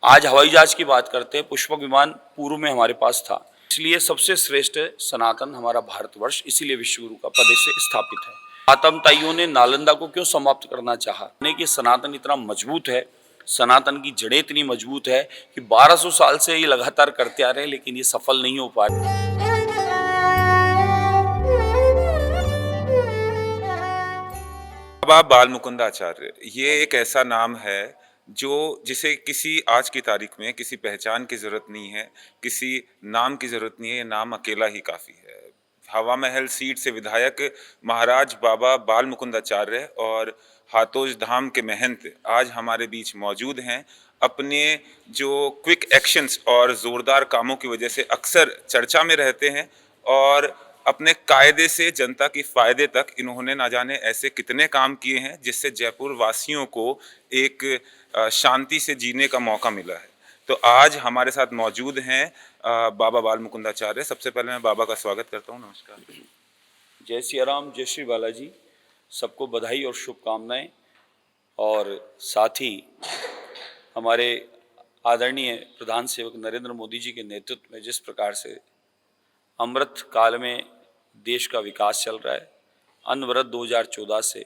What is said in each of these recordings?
आज हवाई जहाज की बात करते हैं, पुष्पक विमान पूर्व में हमारे पास था। इसलिए सबसे श्रेष्ठ सनातन हमारा भारतवर्ष, इसीलिए विश्व गुरु का पद से स्थापित है। आतंकवादियों ने नालंदा को क्यों समाप्त करना चाहा? कि सनातन इतना मजबूत है, सनातन की जड़ें इतनी मजबूत है कि 1200 साल से ये लगातार करते आ रहे हैं, लेकिन ये सफल नहीं हो पा रहे। बाबा बाल मुकुंदाचार्य ये एक ऐसा नाम है जो जिसे किसी आज की तारीख में किसी पहचान की जरूरत नहीं है, किसी नाम की जरूरत नहीं है। ये नाम अकेला ही काफी है। हवा महल सीट से विधायक महाराज बाबा बाल मुकुंदाचार्य और हाथोज धाम के महंत आज हमारे बीच मौजूद हैं। अपने जो क्विक एक्शंस और जोरदार कामों की वजह से अक्सर चर्चा में रहते हैं और अपने कायदे से जनता की फायदे तक इन्होंने ना जाने ऐसे कितने काम किए हैं जिससे जयपुर वासियों को एक शांति से जीने का मौका मिला है। तो आज हमारे साथ मौजूद हैं बाबा बाल मुकुंदाचार्य। सबसे पहले मैं बाबा का स्वागत करता हूँ। नमस्कार। जय सिया राम, जय श्री बालाजी। सबको बधाई और शुभकामनाएं। और साथ ही हमारे आदरणीय प्रधान सेवक नरेंद्र मोदी जी के नेतृत्व में जिस प्रकार से अमृत काल में देश का विकास चल रहा है, अनवरत 2014 से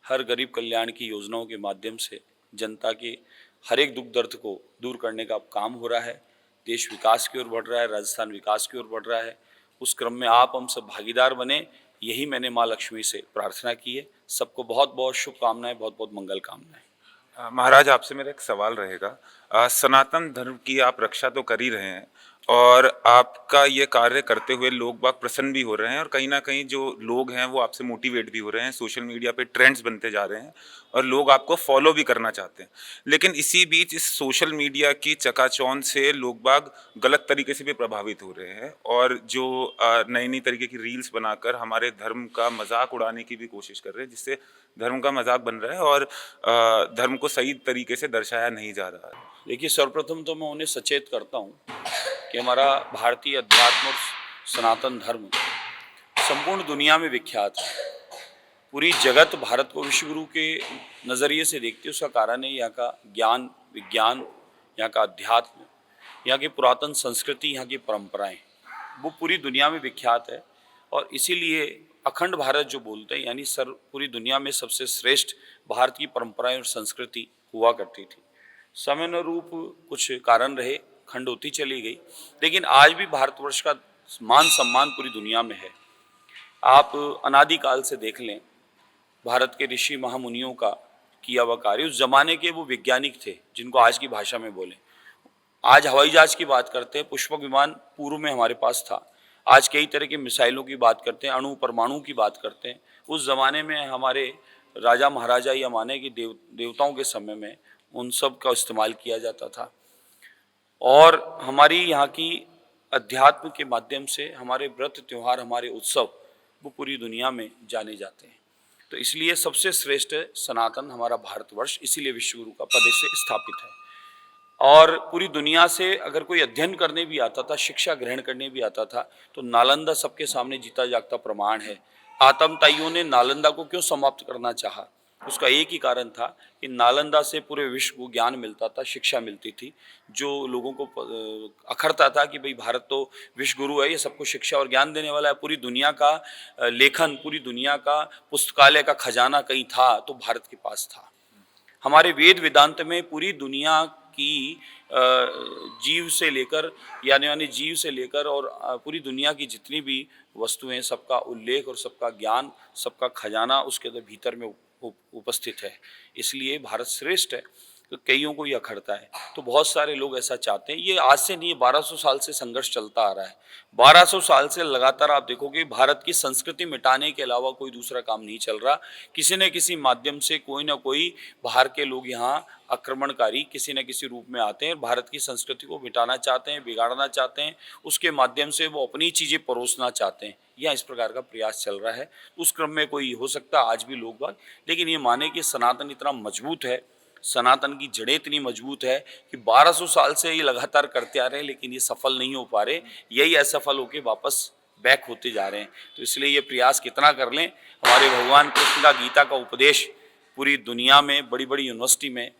हर गरीब कल्याण की योजनाओं के माध्यम से जनता के हर एक दुख दर्द को दूर करने का काम हो रहा है। देश विकास की ओर बढ़ रहा है, राजस्थान विकास की ओर बढ़ रहा है। उस क्रम में आप हम सब भागीदार बने, यही मैंने माँ लक्ष्मी से प्रार्थना की है। सबको बहुत बहुत शुभकामनाएं, बहुत बहुत मंगल कामनाएं। महाराज, आपसे मेरा एक सवाल रहेगा। सनातन धर्म की आप रक्षा तो कर ही रहे हैं और आपका ये कार्य करते हुए लोग बाग प्रसन्न भी हो रहे हैं और कहीं ना कहीं जो लोग हैं वो आपसे मोटिवेट भी हो रहे हैं। सोशल मीडिया पे ट्रेंड्स बनते जा रहे हैं और लोग आपको फॉलो भी करना चाहते हैं। लेकिन इसी बीच इस सोशल मीडिया की चकाचौंध से लोग बाग गलत तरीके से भी प्रभावित हो रहे हैं और जो नई नई तरीके की रील्स बनाकर हमारे धर्म का मजाक उड़ाने की भी कोशिश कर रहे हैं, जिससे धर्म का मजाक बन रहा है और धर्म को सही तरीके से दर्शाया नहीं जा रहा है। देखिए, सर्वप्रथम तो मैं उन्हें सचेत करता हूँ कि हमारा भारतीय अध्यात्म और सनातन धर्म संपूर्ण दुनिया में विख्यात है। पूरी जगत भारत को विश्वगुरु के नज़रिए से देखती है। उसका कारण है यहाँ का ज्ञान विज्ञान, यहाँ का अध्यात्म, यहाँ की पुरातन संस्कृति, यहाँ की परंपराएं, वो पूरी दुनिया में विख्यात है। और इसीलिए अखंड भारत जो बोलते हैं, यानी पूरी दुनिया में सबसे श्रेष्ठ भारत की परंपराएं और संस्कृति हुआ करती थी। समय अनुरूप कुछ कारण रहे, खंड होती चली गई, लेकिन आज भी भारतवर्ष का मान सम्मान पूरी दुनिया में है। आप अनादिकाल से देख लें, भारत के ऋषि महामुनियों का किया हुआ कार्य, उस जमाने के वो वैज्ञानिक थे जिनको आज की भाषा में बोले। आज हवाई जहाज की बात करते हैं, पुष्पक विमान पूर्व में हमारे पास था। आज कई तरह की मिसाइलों की बात करते हैं, अणु परमाणु की बात करते हैं। उस जमाने में हमारे राजा महाराजा या माने कि देवताओं के समय में उन सब का इस्तेमाल किया जाता था। और हमारी यहाँ की अध्यात्म के माध्यम से हमारे व्रत त्यौहार, हमारे उत्सव वो पूरी दुनिया में जाने जाते हैं। तो इसलिए सबसे श्रेष्ठ सनातन हमारा भारतवर्ष, इसीलिए विश्वगुरु का पद से स्थापित है। और पूरी दुनिया से अगर कोई अध्ययन करने भी आता था, शिक्षा ग्रहण करने भी आता था, तो नालंदा सबके सामने जीता जागता प्रमाण है। आतंकवादियों ने नालंदा को क्यों समाप्त करना चाहा? उसका एक ही कारण था कि नालंदा से पूरे विश्व को ज्ञान मिलता था, शिक्षा मिलती थी, जो लोगों को अखरता था कि भाई भारत तो विश्व गुरु है, ये सबको शिक्षा और ज्ञान देने वाला है। पूरी दुनिया का लेखन, पूरी दुनिया का पुस्तकालय का खजाना कहीं था तो भारत के पास था। हमारे वेद वेदांत में पूरी दुनिया की जीव से लेकर, यानी जीव से लेकर और पूरी दुनिया की जितनी भी वस्तुएं, सबका उल्लेख और सबका ज्ञान, सबका खजाना उसके भीतर में उपस्थित है। इसलिए भारत श्रेष्ठ है। तो कईयों को ये अखरता है, तो बहुत सारे लोग ऐसा चाहते हैं। ये आज से नहीं, 1200 साल से संघर्ष चलता आ रहा है। 1200 साल से लगातार आप देखोगे भारत की संस्कृति मिटाने के अलावा कोई दूसरा काम नहीं चल रहा। किसी न किसी माध्यम से कोई ना कोई बाहर के लोग यहाँ आक्रमणकारी किसी न किसी रूप में आते हैं, भारत की संस्कृति को मिटाना चाहते हैं, बिगाड़ना चाहते हैं। उसके माध्यम से वो अपनी चीज़ें परोसना चाहते हैं। या इस प्रकार का प्रयास चल रहा है। उस क्रम में कोई हो सकता है आज भी लोग बाग, लेकिन ये माने कि सनातन इतना मजबूत है, सनातन की जड़ें इतनी मजबूत है कि 1200 साल से ये लगातार करते आ रहे हैं, लेकिन ये सफल नहीं हो पा रहे। यही असफल होकर वापस बैक होते जा रहे हैं। तो इसलिए ये प्रयास कितना कर लें, हमारे भगवान कृष्ण का गीता का उपदेश पूरी दुनिया में बड़ी बड़ी यूनिवर्सिटी में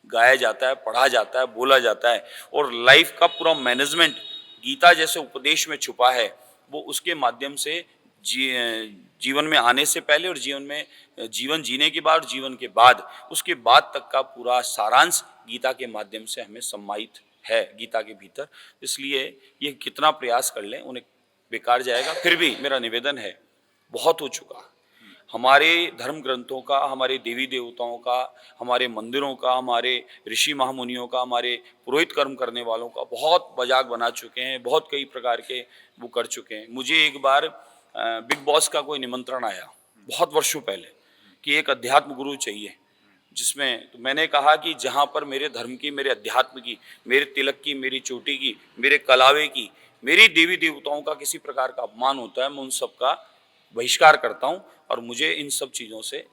गाया जाता है, पढ़ा जाता है, बोला जाता है, और लाइफ का पूरा मैनेजमेंट गीता जैसे उपदेश में छुपा है, वो उसके माध्यम से जीवन में आने से पहले और जीवन जीने के बाद, जीवन के बाद, उसके बाद तक का पूरा सारांश गीता के माध्यम से हमें सम्मानित है गीता के भीतर। इसलिए ये कितना प्रयास कर लें उन्हें बेकार जाएगा। फिर भी मेरा निवेदन है, बहुत हो चुका। हमारे धर्म ग्रंथों का, हमारे देवी देवताओं का, हमारे मंदिरों का, हमारे ऋषि महामुनियों का, हमारे पुरोहित कर्म करने वालों का बहुत मजाक बना चुके हैं, बहुत कई प्रकार के वो कर चुके हैं। मुझे एक बार बिग बॉस का कोई निमंत्रण आया बहुत वर्षों पहले कि एक अध्यात्म गुरु चाहिए, जिसमें तो मैंने कहा कि जहाँ पर मेरे धर्म की, मेरे अध्यात्म की, मेरे तिलक की, मेरी चोटी की, मेरे कलावे की, मेरी देवी देवताओं का किसी प्रकार का अपमान होता है, मैं उन सब का बहिष्कार करता हूँ और मुझे इन सब चीज़ों से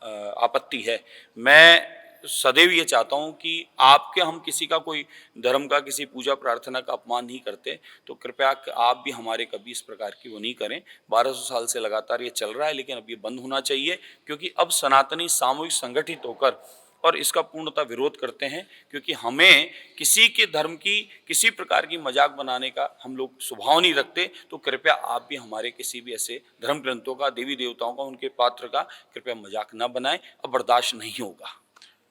आपत्ति है। मैं सदैव ये चाहता हूँ कि आपके हम किसी का कोई धर्म का, किसी पूजा प्रार्थना का अपमान नहीं करते, तो कृपया आप भी हमारे कभी इस प्रकार की वो नहीं करें। 1200 साल से लगातार ये चल रहा है, लेकिन अब ये बंद होना चाहिए, क्योंकि अब सनातनी सामूहिक संगठित होकर और इसका पूर्णतः विरोध करते हैं, क्योंकि हमें किसी के धर्म की, किसी प्रकार की मजाक बनाने का हम लोग स्वभाव नहीं रखते। तो कृपया आप भी हमारे किसी भी ऐसे धर्म ग्रंथों का, देवी देवताओं का, उनके पात्र का कृपया मजाक न बनाएं, अब बर्दाश्त नहीं होगा।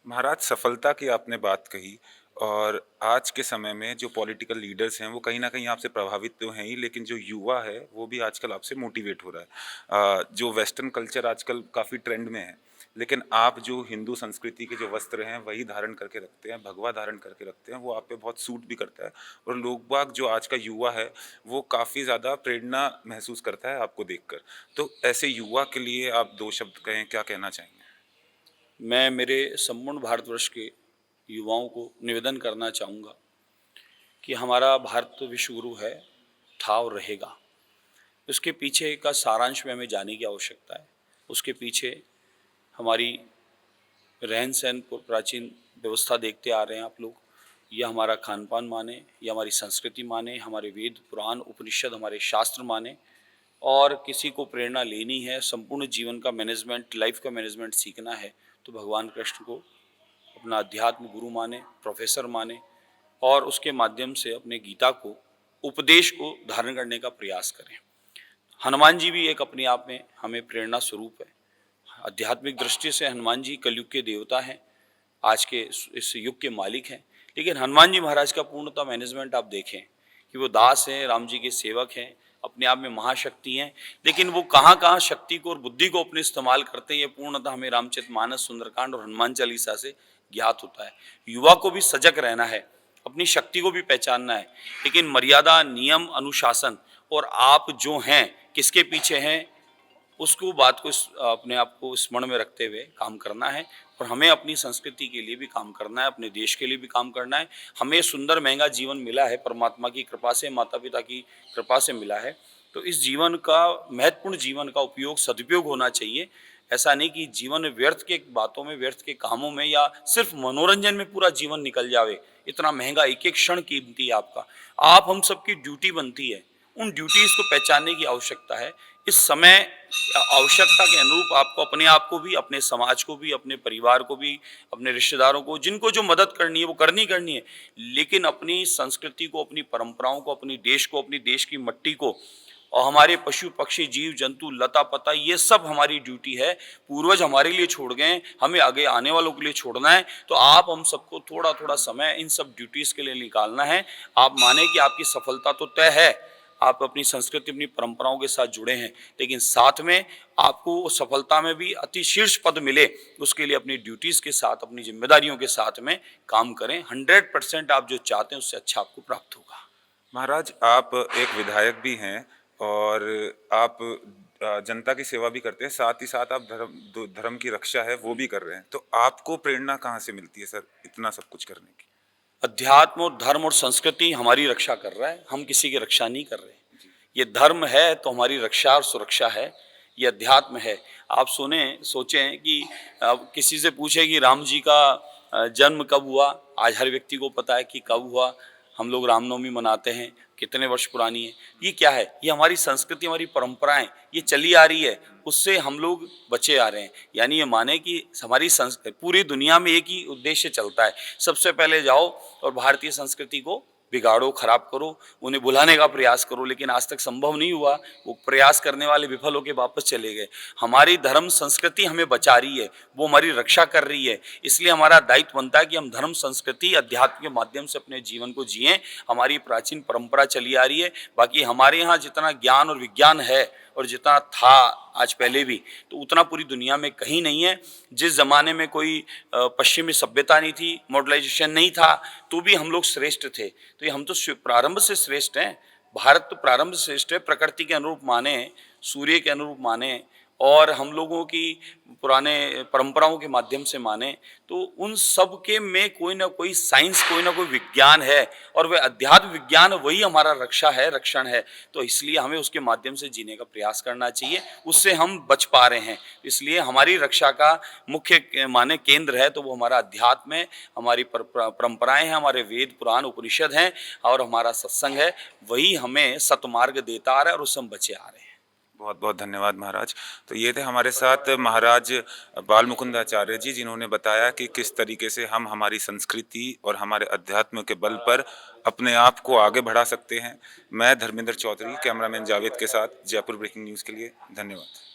महाराज, सफलता की आपने बात कही, और आज के समय में जो पॉलिटिकल लीडर्स हैं वो कहीं ना कहीं आपसे प्रभावित तो हैं ही, लेकिन जो युवा है वो भी आजकल आपसे मोटिवेट हो रहा है। जो वेस्टर्न कल्चर आजकल काफ़ी ट्रेंड में है, लेकिन आप जो हिंदू संस्कृति के जो वस्त्र हैं वही धारण करके रखते हैं, भगवा धारण करके रखते हैं, वो आप पे बहुत सूट भी करता है। और लोग बाग, जो आज का युवा है, वो काफ़ी ज़्यादा प्रेरणा महसूस करता है आपको देखकर। तो ऐसे युवा के लिए आप दो शब्द कहें, क्या कहना चाहेंगे? मैं मेरे संपूर्ण भारतवर्ष के युवाओं को निवेदन करना चाहूँगा कि हमारा भारत विश्व गुरु है, था और रहेगा। उसके पीछे का सारांश में हमें जानने की आवश्यकता है। उसके पीछे हमारी रहन सहन प्राचीन व्यवस्था देखते आ रहे हैं आप लोग, या हमारा खान पान माने, या हमारी संस्कृति माने, हमारे वेद पुराण उपनिषद, हमारे शास्त्र माने, और किसी को प्रेरणा लेनी है, संपूर्ण जीवन का मैनेजमेंट, लाइफ का मैनेजमेंट सीखना है, तो भगवान कृष्ण को अपना अध्यात्म गुरु माने, प्रोफेसर माने, और उसके माध्यम से अपने गीता को, उपदेश को धारण करने का प्रयास करें। हनुमान जी भी एक अपने आप में हमें प्रेरणा स्वरूप है। आध्यात्मिक दृष्टि से हनुमान जी कलयुग के देवता हैं, आज के इस युग के मालिक हैं। लेकिन हनुमान जी महाराज का पूर्णतः मैनेजमेंट आप देखें कि वो दास हैं, राम जी के सेवक हैं, अपने आप में महाशक्ति हैं, लेकिन वो कहाँ कहाँ शक्ति को और बुद्धि को अपने इस्तेमाल करते हैं, ये पूर्णतः हमें रामचरितमानस, सुंदरकांड और हनुमान चालीसा से ज्ञात होता है। युवा को भी सजग रहना है, अपनी शक्ति को भी पहचानना है, लेकिन मर्यादा, नियम, अनुशासन और आप जो हैं किसके पीछे हैं, उसको बात को अपने आप को स्मरण में रखते हुए काम करना है। और हमें अपनी संस्कृति के लिए भी काम करना है, अपने देश के लिए भी काम करना है। हमें सुंदर महंगा जीवन मिला है, परमात्मा की कृपा से, माता पिता की कृपा से मिला है, तो इस जीवन का, महत्वपूर्ण जीवन का उपयोग, सदुपयोग होना चाहिए। ऐसा नहीं कि जीवन व्यर्थ के बातों में, व्यर्थ के कामों में, या सिर्फ मनोरंजन में पूरा जीवन निकल जावे। इतना महंगा एक एक क्षण कीमती है आपका, आप हम सबकी ड्यूटी बनती है, उन ड्यूटीज को पहचानने की आवश्यकता है। इस समय आवश्यकता के अनुरूप आपको अपने आप को भी, अपने समाज को भी, अपने परिवार को भी, अपने रिश्तेदारों को, जिनको जो मदद करनी है वो करनी है, लेकिन अपनी संस्कृति को, अपनी परंपराओं को, अपनी देश को, अपनी देश की मिट्टी को, और हमारे पशु पक्षी, जीव जंतु, लता पता, ये सब हमारी ड्यूटी है। पूर्वज हमारे लिए छोड़ गए, हमें आगे आने वालों के लिए छोड़ना है। तो आप हम सबको थोड़ा थोड़ा समय इन सब ड्यूटीज के लिए निकालना है। आप माने कि आपकी सफलता तो तय है, आप अपनी संस्कृति, अपनी परंपराओं के साथ जुड़े हैं, लेकिन साथ में आपको सफलता में भी अति शीर्ष पद मिले, उसके लिए अपनी ड्यूटीज के साथ, अपनी जिम्मेदारियों के साथ में काम करें। 100% आप जो चाहते हैं उससे अच्छा आपको प्राप्त होगा। महाराज, आप एक विधायक भी हैं और आप जनता की सेवा भी करते हैं, साथ ही साथ आप धर्म की रक्षा है वो भी कर रहे हैं। तो आपको प्रेरणा कहाँ से मिलती है सर, इतना सब कुछ करने की? अध्यात्म और धर्म और संस्कृति हमारी रक्षा कर रहा है, हम किसी की रक्षा नहीं कर रहे। ये धर्म है तो हमारी रक्षा और सुरक्षा है, ये अध्यात्म है। आप सोचें कि किसी से पूछे कि राम जी का जन्म कब हुआ, आज हर व्यक्ति को पता है कि कब हुआ। हम लोग रामनवमी मनाते हैं, कितने वर्ष पुरानी है। ये क्या है? ये हमारी संस्कृति, हमारी परंपराएं, ये चली आ रही है, उससे हम लोग बचे आ रहे हैं। यानी ये माने कि हमारी पूरी दुनिया में एक ही उद्देश्य चलता है, सबसे पहले जाओ और भारतीय संस्कृति को बिगाड़ो, खराब करो, उन्हें भुलाने का प्रयास करो, लेकिन आज तक संभव नहीं हुआ। वो प्रयास करने वाले विफल होकर वापस चले गए। हमारी धर्म संस्कृति हमें बचा रही है, वो हमारी रक्षा कर रही है। इसलिए हमारा दायित्व बनता है कि हम धर्म, संस्कृति, अध्यात्म के माध्यम से अपने जीवन को जिएं। हमारी प्राचीन परंपरा चली आ रही है। बाकी हमारे यहाँ जितना ज्ञान और विज्ञान है और जितना था आज पहले भी, तो उतना पूरी दुनिया में कहीं नहीं है। जिस ज़माने में कोई पश्चिमी सभ्यता नहीं थी, मॉडर्नाइजेशन नहीं था, तो भी हम लोग श्रेष्ठ थे। तो ये हम तो प्रारंभ से श्रेष्ठ हैं। भारत तो प्रारंभ से श्रेष्ठ है। प्रकृति के अनुरूप माने, सूर्य के अनुरूप माने और हम लोगों की पुराने परंपराओं के माध्यम से माने, तो उन सब के में कोई ना कोई साइंस, कोई ना कोई विज्ञान है, और वह अध्यात्म विज्ञान वही हमारा रक्षा है, रक्षण है। तो इसलिए हमें उसके माध्यम से जीने का प्रयास करना चाहिए, उससे हम बच पा रहे हैं। इसलिए हमारी रक्षा का मुख्य माने केंद्र है तो वो हमारा अध्यात्म है, हमारी परंपराएं हैं, हमारे वेद, पुराण, उपनिषद हैं और हमारा सत्संग है। वही हमें सतमार्ग देता आ रहा है और उससे हम बचे आ रहे हैं। बहुत बहुत धन्यवाद महाराज। तो ये थे हमारे साथ महाराज बाल मुकुंदाचार्य जी, जिन्होंने बताया कि किस तरीके से हम हमारी संस्कृति और हमारे अध्यात्म के बल पर अपने आप को आगे बढ़ा सकते हैं। मैं धर्मेंद्र चौधरी, कैमरामैन जावेद के साथ, जयपुर ब्रेकिंग न्यूज़ के लिए। धन्यवाद।